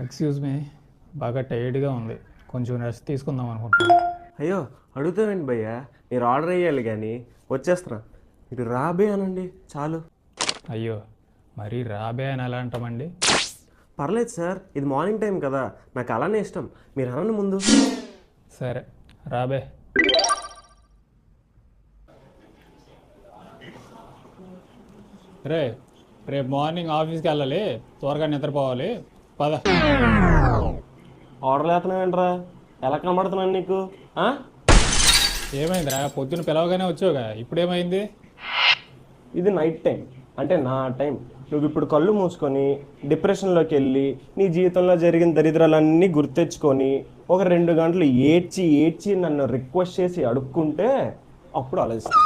Excuse me, బాగా టైర్డ్గా ఉంది, కొంచెం రెస్ట్ తీసుకుందాం అనుకుంటున్నాను. అయ్యో అడుగుతావేంటి భయ్యా, మీరు ఆర్డర్ అయ్యాలి కానీ వచ్చేస్తున్నా. మీరు రాబే అనండి చాలు. అయ్యో, మరీ రాబే అని ఎలా అంటామండి? పర్లేదు సార్, ఇది మార్నింగ్ టైం కదా, నాకు అలానే ఇష్టం. మీరు అనండి ముందు. సరే రాబే. రే, రేపు మార్నింగ్ ఆఫీస్కి వెళ్ళాలి, త్వరగా నిద్రపోవాలి, పద. ఆర్డర్ వేస్తున్నావేంట్రా, ఎలా కనబడుతున్నాను నీకు? ఏమైందిరా, పొద్దున్న పిలవగానే వచ్చావుగా, ఇప్పుడేమైంది? ఇది నైట్ టైం, అంటే నా టైం. నువ్వు ఇప్పుడు కళ్ళు మూసుకొని డిప్రెషన్లోకి వెళ్ళి నీ జీవితంలో జరిగిన దరిద్రాలన్నీ గుర్తెచ్చుకొని ఒక 2 గంటలు ఏడ్చి ఏడ్చి నన్ను రిక్వెస్ట్ చేసి అడుక్కుంటే అప్పుడు ఆలోచిస్తా.